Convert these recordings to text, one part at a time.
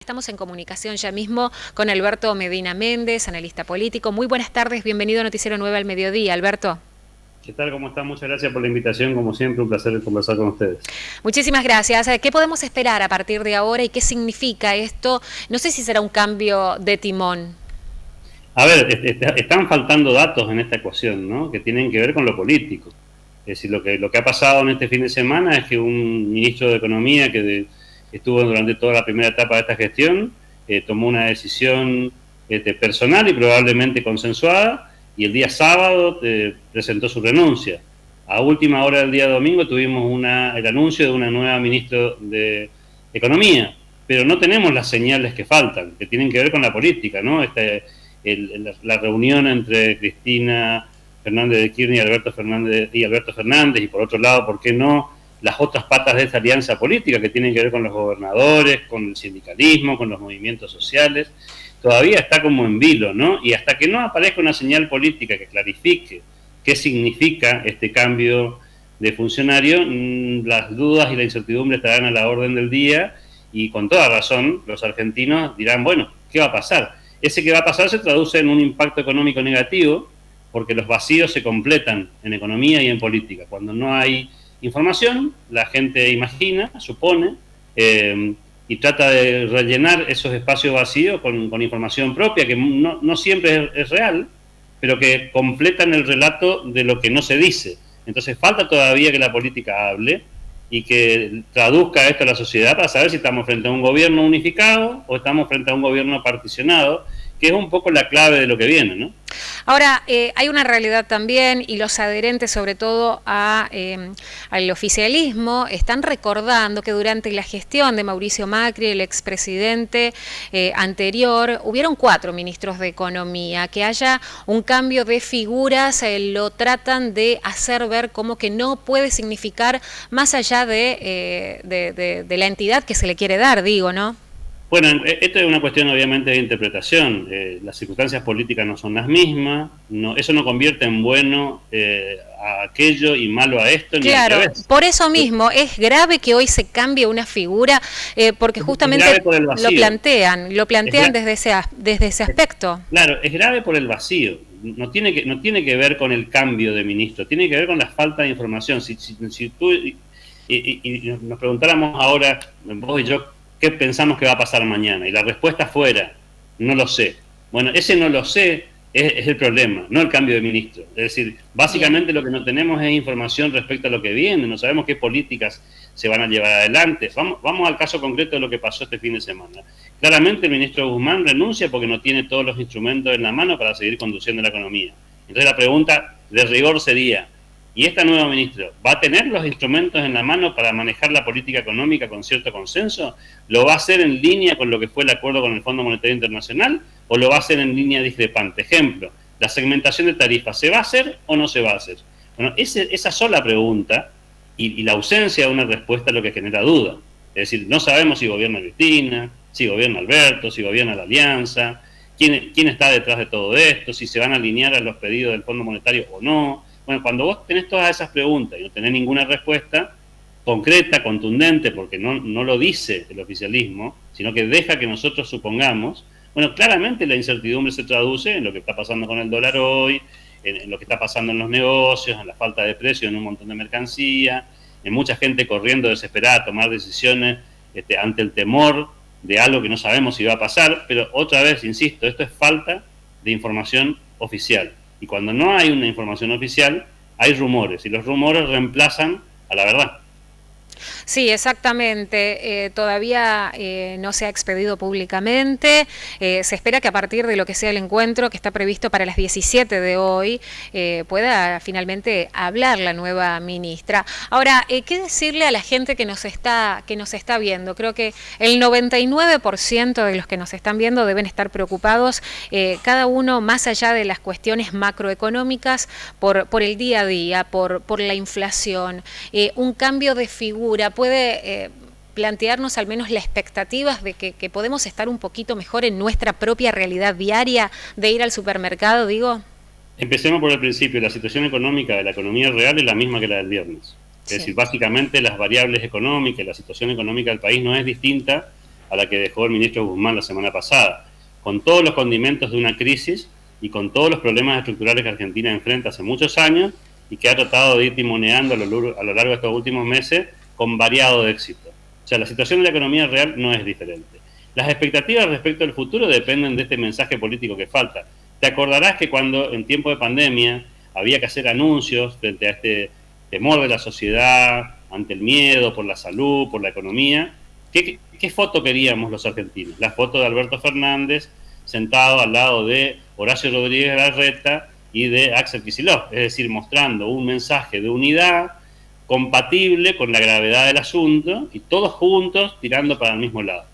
Estamos en comunicación ya mismo con Alberto Medina Méndez, analista político. Muy buenas tardes, bienvenido a Noticiero 9 al mediodía, Alberto. ¿Qué tal? ¿Cómo están? Muchas gracias por la invitación. Como siempre, un placer conversar con ustedes. Muchísimas gracias. ¿Qué podemos esperar a partir de ahora y qué significa esto? No sé si será un cambio de timón. A ver, están faltando datos en esta ecuación, ¿no? Que tienen que ver con lo político. Es decir, lo que ha pasado en este fin de semana es que un ministro de Economía estuvo durante toda la primera etapa de esta gestión tomó una decisión personal y probablemente consensuada, y el día sábado presentó su renuncia. A última hora del día domingo tuvimos el anuncio de una nueva ministra de Economía, pero no tenemos las señales que faltan, que tienen que ver con la política, ¿no? La reunión entre Cristina Fernández de Kirchner y Alberto Fernández, y por otro lado, ¿por qué no?, las otras patas de esta alianza política que tienen que ver con los gobernadores, con el sindicalismo, con los movimientos sociales, todavía está como en vilo, ¿no? Y hasta que no aparezca una señal política que clarifique qué significa este cambio de funcionario, las dudas y la incertidumbre estarán a la orden del día, y con toda razón los argentinos dirán, bueno, ¿qué va a pasar? Ese que va a pasar se traduce en un impacto económico negativo, porque los vacíos se completan en economía y en política. Cuando no hay información, la gente imagina, supone, y trata de rellenar esos espacios vacíos con información propia, que no siempre es real, pero que completan el relato de lo que no se dice. Entonces falta todavía que la política hable y que traduzca esto a la sociedad para saber si estamos frente a un gobierno unificado o estamos frente a un gobierno particionado, que es un poco la clave de lo que viene, ¿no? Ahora, hay una realidad también, y los adherentes sobre todo al oficialismo están recordando que durante la gestión de Mauricio Macri, el expresidente anterior, hubieron 4 ministros de Economía. Que haya un cambio de figuras, lo tratan de hacer ver como que no puede significar más allá de la entidad que se le quiere dar, digo, ¿no? Bueno, esto es una cuestión obviamente de interpretación. Las circunstancias políticas no son las mismas, eso no convierte en bueno a aquello y malo a esto, ni al Claro, revés. por eso mismo es grave que hoy se cambie una figura, porque justamente lo plantean desde ese aspecto. Claro, es grave por el vacío. No tiene que ver con el cambio de ministro, tiene que ver con la falta de información. Si tú y nos preguntáramos ahora, vos y yo, ¿qué pensamos que va a pasar mañana? Y la respuesta fuera, no lo sé. Bueno, ese no lo sé es el problema, no el cambio de ministro. Es decir, básicamente lo que no tenemos es información respecto a lo que viene, no sabemos qué políticas se van a llevar adelante. Vamos al caso concreto de lo que pasó este fin de semana. Claramente el ministro Guzmán renuncia porque no tiene todos los instrumentos en la mano para seguir conduciendo la economía. Entonces la pregunta de rigor sería, ¿y esta nueva ministra va a tener los instrumentos en la mano para manejar la política económica con cierto consenso? ¿Lo va a hacer en línea con lo que fue el acuerdo con el Fondo Monetario Internacional o lo va a hacer en línea discrepante? Ejemplo, la segmentación de tarifas, ¿se va a hacer o no se va a hacer? Bueno, esa sola pregunta y la ausencia de una respuesta es lo que genera duda. Es decir, no sabemos si gobierna Cristina, si gobierna Alberto, si gobierna la Alianza, quién está detrás de todo esto, si se van a alinear a los pedidos del Fondo Monetario o no. Bueno, cuando vos tenés todas esas preguntas y no tenés ninguna respuesta concreta, contundente, porque no lo dice el oficialismo, sino que deja que nosotros supongamos, bueno, claramente la incertidumbre se traduce en lo que está pasando con el dólar hoy, en lo que está pasando en los negocios, en la falta de precios en un montón de mercancía, en mucha gente corriendo desesperada a tomar decisiones ante el temor de algo que no sabemos si va a pasar, pero otra vez, insisto, esto es falta de información oficial. Y cuando no hay una información oficial, hay rumores, y los rumores reemplazan a la verdad. Sí, exactamente. Todavía no se ha expedido públicamente. Se espera que a partir de lo que sea el encuentro, que está previsto para las 17 de hoy, pueda finalmente hablar la nueva ministra. Ahora, ¿qué decirle a la gente que nos está viendo? Creo que el 99% de los que nos están viendo deben estar preocupados, cada uno más allá de las cuestiones macroeconómicas, por el día a día, por la inflación, un cambio de figura. Puede plantearnos al menos las expectativas de que podemos estar un poquito mejor en nuestra propia realidad diaria de ir al supermercado, digo. Empecemos por el principio. La situación económica de la economía real es la misma que la del viernes. Es decir, básicamente las variables económicas, la situación económica del país no es distinta a la que dejó el ministro Guzmán la semana pasada, con todos los condimentos de una crisis y con todos los problemas estructurales que Argentina enfrenta hace muchos años y que ha tratado de ir timoneando a lo largo de estos últimos meses con variado éxito. O sea, la situación de la economía real no es diferente. Las expectativas respecto al futuro dependen de este mensaje político que falta. Te acordarás que cuando en tiempo de pandemia había que hacer anuncios frente a este temor de la sociedad, ante el miedo por la salud, por la economía, ¿qué foto queríamos los argentinos? La foto de Alberto Fernández sentado al lado de Horacio Rodríguez Larreta y de Axel Kicillof, es decir, mostrando un mensaje de unidad compatible con la gravedad del asunto y todos juntos tirando para el mismo lado.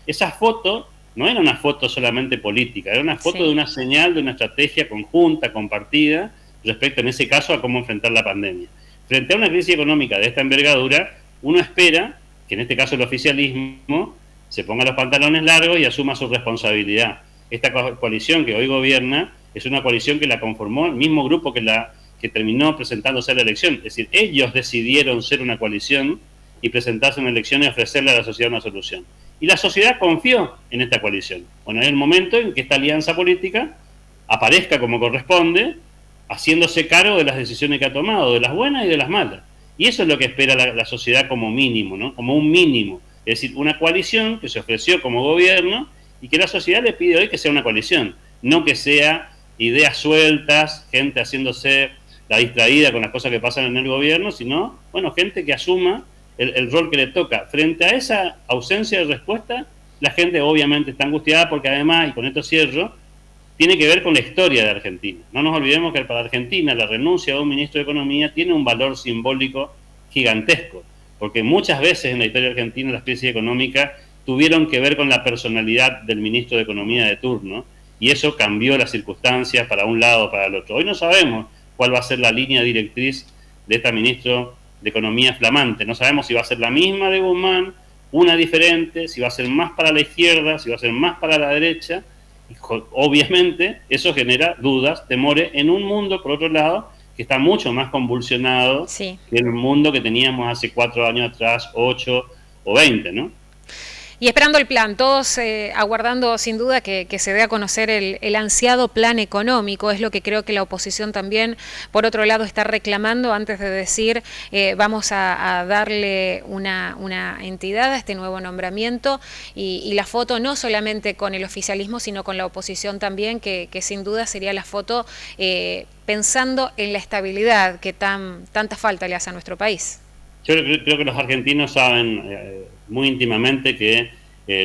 Esa foto no era una foto solamente política, era una foto de una señal de una estrategia conjunta, compartida, respecto en ese caso a cómo enfrentar la pandemia. Frente a una crisis económica de esta envergadura, uno espera que en este caso el oficialismo se ponga los pantalones largos y asuma su responsabilidad. Esta coalición que hoy gobierna es una coalición que la conformó el mismo grupo que terminó presentándose a la elección. Es decir, ellos decidieron ser una coalición y presentarse en una elección y ofrecerle a la sociedad una solución. Y la sociedad confió en esta coalición. Bueno, es el momento en que esta alianza política aparezca como corresponde, haciéndose cargo de las decisiones que ha tomado, de las buenas y de las malas. Y eso es lo que espera la sociedad como mínimo, ¿no? Como un mínimo. Es decir, una coalición que se ofreció como gobierno y que la sociedad le pide hoy que sea una coalición, no que sea ideas sueltas, gente haciéndose la distraída con las cosas que pasan en el gobierno, sino, bueno, gente que asuma el rol que le toca. Frente a esa ausencia de respuesta, la gente obviamente está angustiada porque además, y con esto cierro, tiene que ver con la historia de Argentina. No nos olvidemos que para Argentina la renuncia de un ministro de Economía tiene un valor simbólico gigantesco, porque muchas veces en la historia argentina las crisis económicas tuvieron que ver con la personalidad del ministro de Economía de turno, y eso cambió las circunstancias para un lado o para el otro. Hoy no sabemos cuál va a ser la línea directriz de este ministro de Economía flamante. No sabemos si va a ser la misma de Guzmán, una diferente, si va a ser más para la izquierda, si va a ser más para la derecha. Obviamente eso genera dudas, temores en un mundo, por otro lado, que está mucho más convulsionado que el mundo que teníamos hace 4 años atrás, 8 o 20, ¿no? Y esperando el plan, todos aguardando sin duda que se dé a conocer el ansiado plan económico, es lo que creo que la oposición también, por otro lado, está reclamando antes de decir vamos a darle una entidad a este nuevo nombramiento y la foto no solamente con el oficialismo, sino con la oposición también, que sin duda sería la foto pensando en la estabilidad que tanta falta le hace a nuestro país. Yo creo que los argentinos saben muy íntimamente que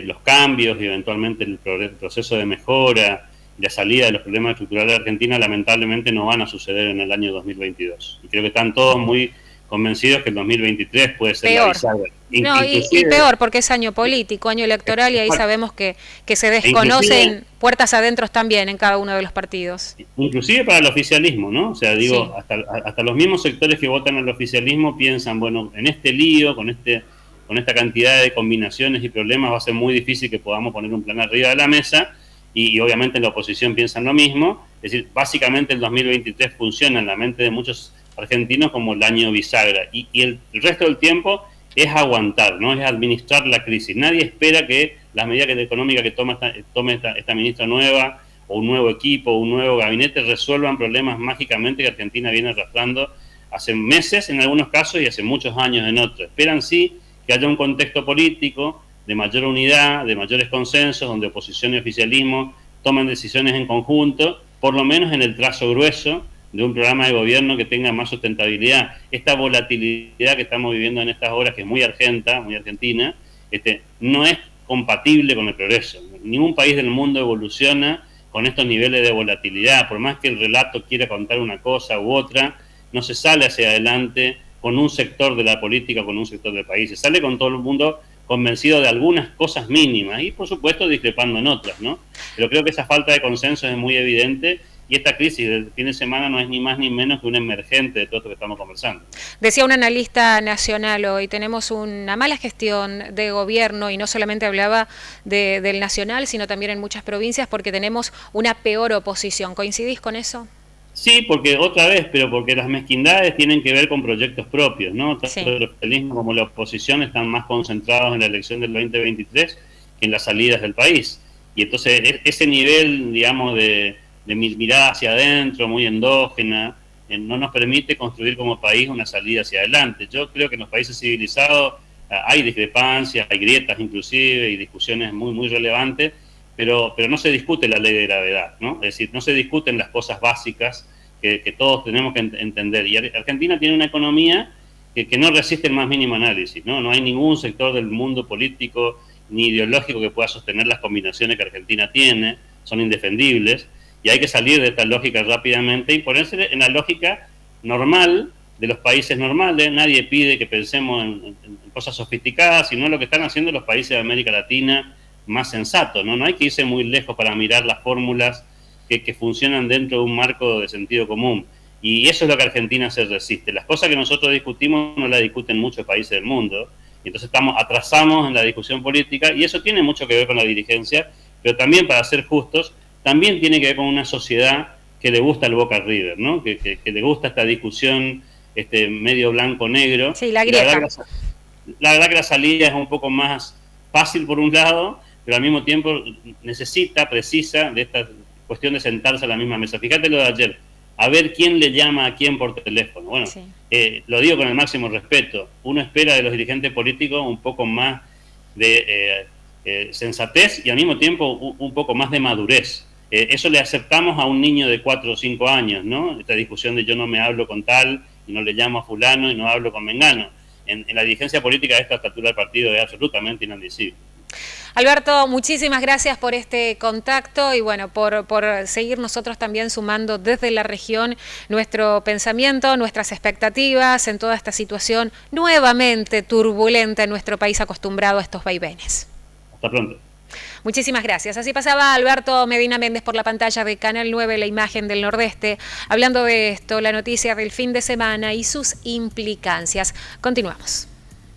los cambios y eventualmente el proceso de mejora y la salida de los problemas estructurales de Argentina lamentablemente no van a suceder en el año 2022. Y creo que están todos muy convencidos que el 2023 puede ser peor. La bisagra. No, y peor porque es año político, año electoral, y ahí sabemos que se desconocen puertas adentro también en cada uno de los partidos. Inclusive para el oficialismo, ¿no? O sea, digo, hasta los mismos sectores que votan al oficialismo piensan, bueno, en este lío, con esta cantidad de combinaciones y problemas va a ser muy difícil que podamos poner un plan arriba de la mesa, y obviamente en la oposición piensan lo mismo. Es decir, básicamente el 2023 funciona en la mente de muchos argentinos como el año bisagra, y el resto del tiempo es aguantar, ¿no? Es administrar la crisis. Nadie espera que las medidas económicas que tome esta ministra nueva, o un nuevo equipo, o un nuevo gabinete, resuelvan problemas mágicamente que Argentina viene arrastrando hace meses en algunos casos y hace muchos años en otros. Esperan sí que haya un contexto político de mayor unidad, de mayores consensos, donde oposición y oficialismo tomen decisiones en conjunto, por lo menos en el trazo grueso de un programa de gobierno que tenga más sustentabilidad. Esta volatilidad que estamos viviendo en estas horas, que es muy argentina, no es compatible con el progreso. Ningún país del mundo evoluciona con estos niveles de volatilidad. Por más que el relato quiera contar una cosa u otra, no se sale hacia adelante con un sector de la política, con un sector del país. Se sale con todo el mundo convencido de algunas cosas mínimas y, por supuesto, discrepando en otras, ¿no? Pero creo que esa falta de consenso es muy evidente. Y esta crisis del fin de semana no es ni más ni menos que un emergente de todo esto que estamos conversando. Decía un analista nacional hoy, tenemos una mala gestión de gobierno, y no solamente hablaba del nacional, sino también en muchas provincias, porque tenemos una peor oposición. ¿Coincidís con eso? Sí, porque otra vez, pero porque las mezquindades tienen que ver con proyectos propios, ¿no? Tanto el oficialismo como la oposición están más concentrados en la elección del 2023 que en las salidas del país. Y entonces ese nivel, digamos, de mirada hacia adentro, muy endógena, no nos permite construir como país una salida hacia adelante. Yo creo que en los países civilizados hay discrepancias, hay grietas inclusive, y discusiones muy, muy relevantes, pero no se discute la ley de gravedad, ¿no? Es decir, no se discuten las cosas básicas que todos tenemos que entender. Y Argentina tiene una economía que no resiste el más mínimo análisis, ¿no? No hay ningún sector del mundo político ni ideológico que pueda sostener las combinaciones que Argentina tiene, son indefendibles, y hay que salir de esta lógica rápidamente y ponerse en la lógica normal de los países normales. Nadie pide que pensemos en cosas sofisticadas, sino lo que están haciendo los países de América Latina más sensatos, ¿no? No hay que irse muy lejos para mirar las fórmulas que funcionan dentro de un marco de sentido común. Y eso es lo que Argentina se resiste. Las cosas que nosotros discutimos no las discuten muchos países del mundo. Y entonces atrasamos en la discusión política, y eso tiene mucho que ver con la dirigencia, pero también, para ser justos, también tiene que ver con una sociedad que le gusta el Boca River, ¿no? Que le gusta esta discusión medio blanco-negro. Sí, la grieta. La verdad que la salida es un poco más fácil por un lado, pero al mismo tiempo precisa de esta cuestión de sentarse a la misma mesa. Fíjate lo de ayer, a ver quién le llama a quién por teléfono. Bueno, sí. Lo digo con el máximo respeto, uno espera de los dirigentes políticos un poco más de sensatez y al mismo tiempo un poco más de madurez. Eso le aceptamos a un niño de 4 o 5 años, ¿no? Esta discusión de yo no me hablo con tal, y no le llamo a fulano, y no hablo con mengano. En la dirigencia política de esta estatura del partido es absolutamente inadmisible. Alberto, muchísimas gracias por este contacto y bueno, por seguir nosotros también sumando desde la región nuestro pensamiento, nuestras expectativas en toda esta situación nuevamente turbulenta en nuestro país, acostumbrado a estos vaivenes. Hasta pronto. Muchísimas gracias. Así pasaba Alberto Medina Méndez por la pantalla de Canal 9, La Imagen del Nordeste, hablando de esto, la noticia del fin de semana y sus implicancias. Continuamos.